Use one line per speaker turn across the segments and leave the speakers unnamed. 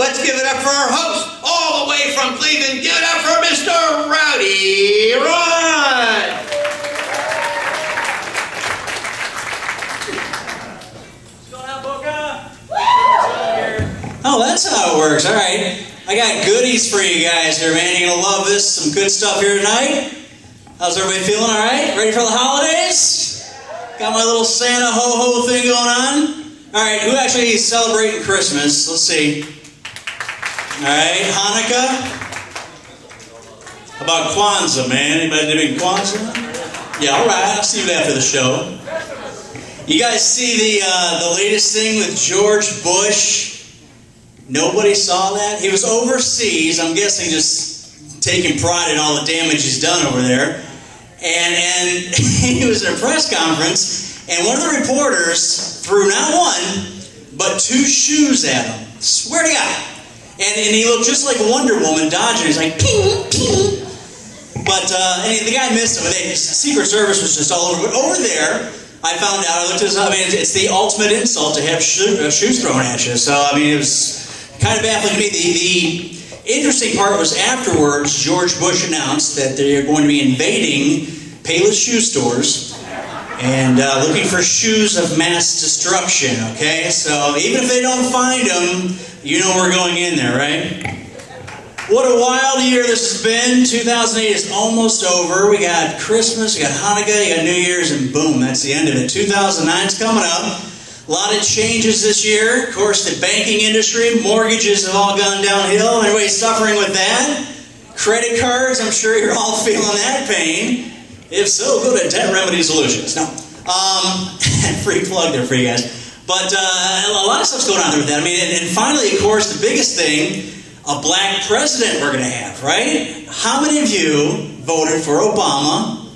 let's give it up for our host, all the way from Cleveland. Give it up for Mr. Rowdy.
What's going on, Boca?
Oh, that's how it works. All right. I got goodies for you guys here, man. You're going to love this. Some good stuff here tonight. How's everybody feeling? All right? Ready for the holidays? Got my little Santa ho-ho thing going on. All right. Who actually is celebrating Christmas? Let's see. All right. Hanukkah. How about Kwanzaa, man? Anybody doing Kwanzaa? Yeah, all right. I'll see you after the show. You guys see the latest thing with George Bush? Nobody saw that? He was overseas, I'm guessing just taking pride in all the damage he's done over there. And he was at a press conference, and one of the reporters threw not one, but 2 shoes at him. Swear to God. And he looked just like Wonder Woman dodging. He's like, ping, ping. But the guy missed him. The Secret Service was just all over. But over there, I found out, I looked this up, I mean, it's the ultimate insult to have shoes thrown at you. So, I mean, it was kind of baffling to me. The interesting part was afterwards, George Bush announced that they're going to be invading Payless shoe stores and looking for shoes of mass destruction, okay? So even if they don't find them, you know we're going in there, right? What a wild year this has been. 2008 is almost over. We got Christmas, we got Hanukkah, you got New Year's, and boom, that's the end of it. 2009 is coming up. A lot of changes this year. Of course, the banking industry, mortgages have all gone downhill. Everybody's suffering with that. Credit cards, I'm sure you're all feeling that pain. If so, go to Debt Remedy Solutions. No. Free plug there for you guys. But a lot of stuff's going on there with that. I mean, and finally, of course, the biggest thing, a black president we're going to have, right? How many of you voted for Obama?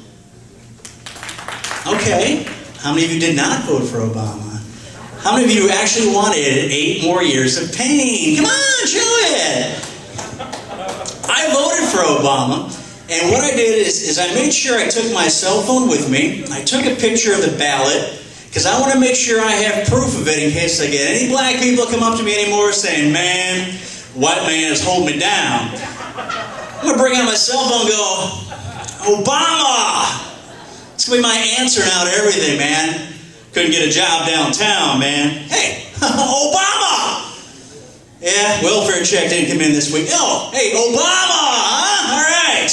Okay. How many of you did not vote for Obama? How many of you actually wanted 8 more years of pain? Come on, show it! I voted for Obama, and what I did is I made sure I took my cell phone with me. I took a picture of the ballot, because I want to make sure I have proof of it in case I get any black people come up to me anymore saying, man, white man is holding me down. I'm going to bring out my cell phone and go, Obama! It's going to be my answer now to everything, man. Couldn't get a job downtown, man. Hey, Obama! Yeah, welfare check didn't come in this week. Oh, hey, Obama, huh? All right.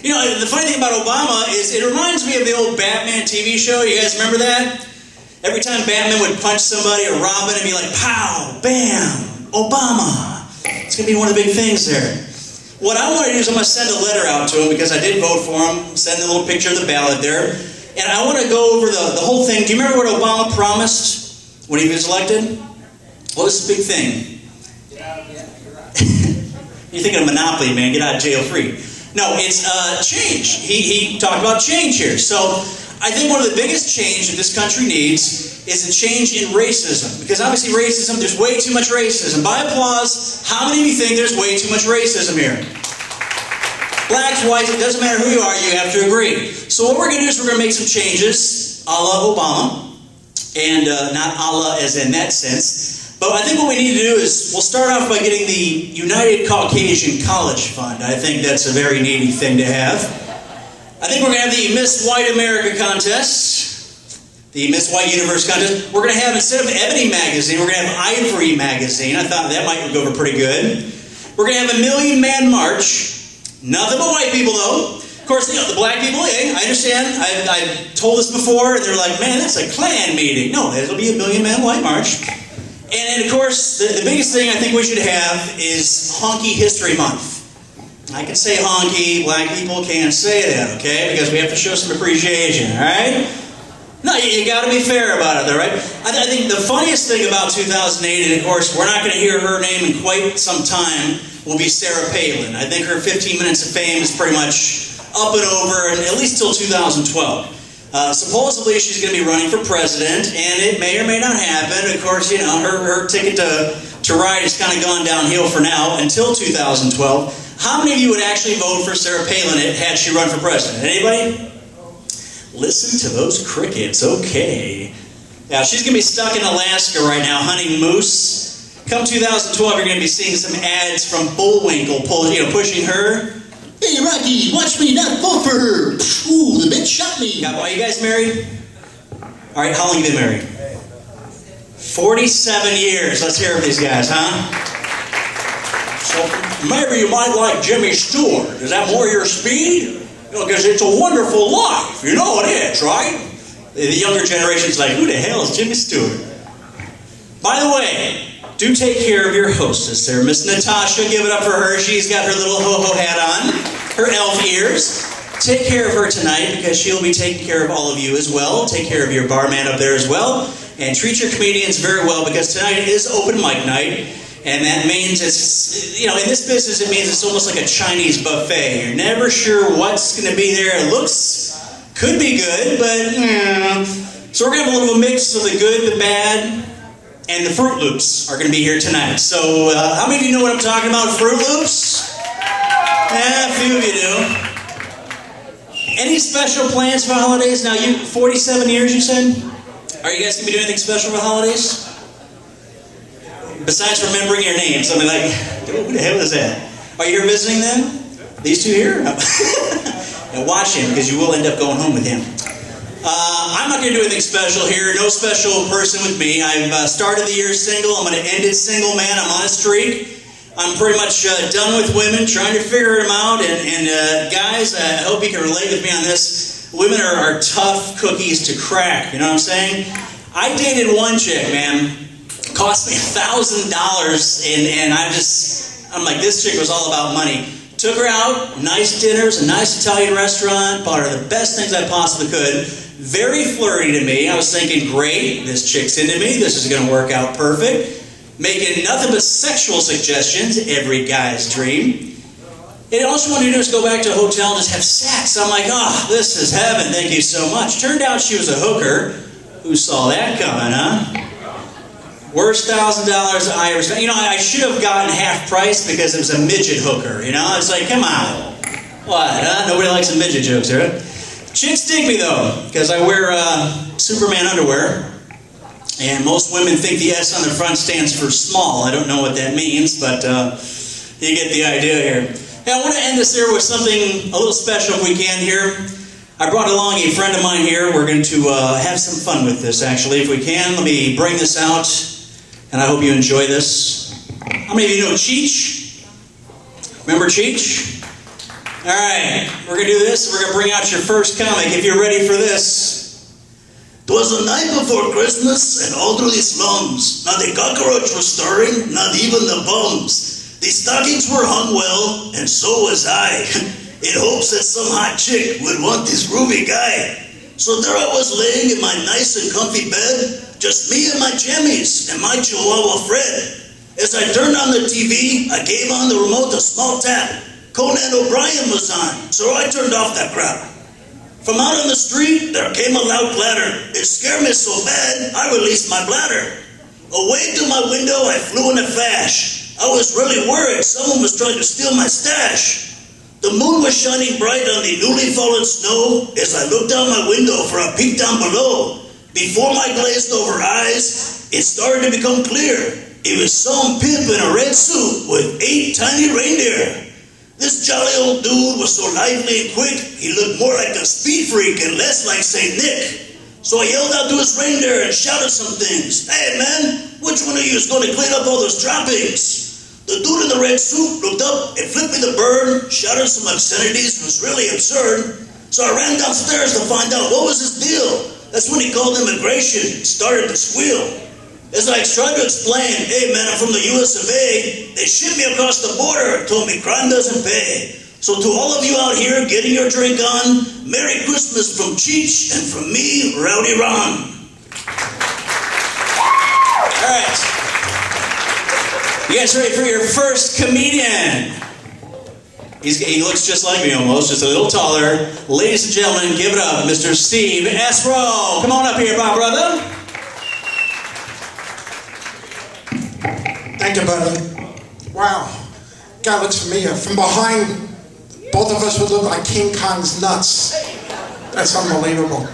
You know, the funny thing about Obama is it reminds me of the old Batman TV show. You guys remember that? Every time Batman would punch somebody or Robin, it'd be like, pow, bam, Obama. It's going to be one of the big things there. What I want to do is I'm going to send a letter out to him because I did vote for him. Send a little picture of the ballot there. And I want to go over the whole thing. Do you remember what Obama promised when he was elected? What was the big thing? You're thinking of Monopoly, man. Get out of jail free. No, it's change. He talked about change here. So I think one of the biggest change that this country needs is a change in racism. Because obviously racism, there's way too much racism. By applause, how many of you think there's way too much racism here? Blacks, whites, it doesn't matter who you are, you have to agree. So what we're going to do is we're going to make some changes, a la Obama, and not a la as in that sense. But I think what we need to do is, we'll start off by getting the United Caucasian College Fund. I think that's a very needy thing to have. I think we're going to have the Miss White America contest, the Miss White Universe contest. We're going to have, instead of Ebony magazine, we're going to have Ivory magazine. I thought that might go over pretty good. We're going to have a Million Man March. Nothing but white people, though. Of course, you know, the black people, hey, I understand. I've told this before, and they're like, man, that's a Klan meeting. No, it'll be a Million Man White March. And of course, the biggest thing I think we should have is Honky History Month. I can say honky, black people can't say that, okay? Because we have to show some appreciation, all right? No, you got to be fair about it, though, right? I think the funniest thing about 2008, and of course, we're not going to hear her name in quite some time, will be Sarah Palin. I think her 15 minutes of fame is pretty much up and over, and at least till 2012. Supposedly, she's going to be running for president, and it may or may not happen. Of course, you know, her ticket to ride has kind of gone downhill for now until 2012. How many of you would actually vote for Sarah Palin had she run for president? Anybody? Listen to those crickets. Okay. Now, she's going to be stuck in Alaska right now hunting moose. Come 2012, you're going to be seeing some ads from Bullwinkle, pushing her.
Hey, Rocky, watch me not fall for her. Ooh, the bitch shot me.
Are you guys married? All right, how long have you been married? 47 years. Let's hear from these guys, huh? So maybe you might like Jimmy Stewart. Is that more your speed? Because it's a wonderful life. You know it is, right? The younger generation's like, who the hell is Jimmy Stewart? By the way, do take care of your hostess there. Miss Natasha, give it up for her. She's got her little ho-ho hat on, her elf ears. Take care of her tonight because she'll be taking care of all of you as well. Take care of your barman up there as well. And treat your comedians very well because tonight is open mic night. And that means it's, in this business it means it's almost like a Chinese buffet. You're never sure what's going to be there. It could be good, but So we're going to have a little mix of the good, the bad, and the Fruit Loops are going to be here tonight. So how many of you know what I'm talking about, Fruit Loops? Yeah, a few of you do. Any special plans for holidays? Now, 47 years, you said? Are you guys going to be doing anything special for holidays? Besides remembering your names, I mean, like, who the hell is that? Are you here visiting them? These two here? Now watch him, because you will end up going home with him. I'm not going to do anything special here. No special person with me. I've started the year single. I'm going to end it single, man. I'm on a streak. I'm pretty much done with women, trying to figure them out. And guys, I hope you can relate with me on this. Women are tough cookies to crack. You know what I'm saying? I dated one chick, man. Cost me $1,000, and I'm like, this chick was all about money. Took her out, nice dinners, a nice Italian restaurant, bought her the best things I possibly could. Very flirty to me. I was thinking, great, this chick's into me. This is going to work out perfect. Making nothing but sexual suggestions, every guy's dream. And all she wanted to do is go back to a hotel and just have sex. I'm like, oh, this is heaven, thank you so much. Turned out she was a hooker. Who saw that coming, huh? Worst $1,000 I ever spent. I should have gotten half price because it was a midget hooker. It's like, come on. What, huh? Nobody likes some midget jokes, right? Chicks dig me, though, because I wear Superman underwear. And most women think the S on the front stands for small. I don't know what that means, but you get the idea here. Hey, I want to end this here with something a little special if we can here. I brought along a friend of mine here. We're going to have some fun with this, actually, if we can. Let me bring this out, and I hope you enjoy this. How many of you know Cheech? Remember Cheech? All right, we're going to do this. We're going to bring out your first comic if you're ready for this.
'Twas the night before Christmas, and all through the slums, not a cockroach was stirring, not even the bums. The stockings were hung well, and so was I, in hopes that some hot chick would want this groovy guy. So there I was laying in my nice and comfy bed, just me and my jammies, and my Chihuahua Fred. As I turned on the TV, I gave on the remote a small tap. Conan O'Brien was on, so I turned off that crap. From out on the street, there came a loud clatter. It scared me so bad, I released my bladder. Away to my window, I flew in a flash. I was really worried someone was trying to steal my stash. The moon was shining bright on the newly fallen snow as I looked out my window for a peek down below. Before my glazed over eyes, it started to become clear. It was some pimp in a red suit with 8 tiny reindeer. This jolly old dude was so lively and quick, he looked more like a speed freak and less like St. Nick. So I yelled out to his reindeer and shouted some things. Hey man, which one of you is going to clean up all those droppings? The dude in the red suit looked up and flipped me the bird, shouted some obscenities. It was really absurd. So I ran downstairs to find out what was his deal. That's when he called immigration and started to squeal. As I tried to explain, hey man, I'm from the US of A, they shipped me across the border and told me crime doesn't pay. So to all of you out here getting your drink on, Merry Christmas from Cheech and from me, Rowdy Ron.
All right. You guys ready for your first comedian? He looks just like me almost, just a little taller. Ladies and gentlemen, give it up, Mr. Steve Espro. Come on up here, my brother.
Thank you, buddy. Wow. God looks familiar. From behind, both of us would look like King Kong's nuts. That's unbelievable.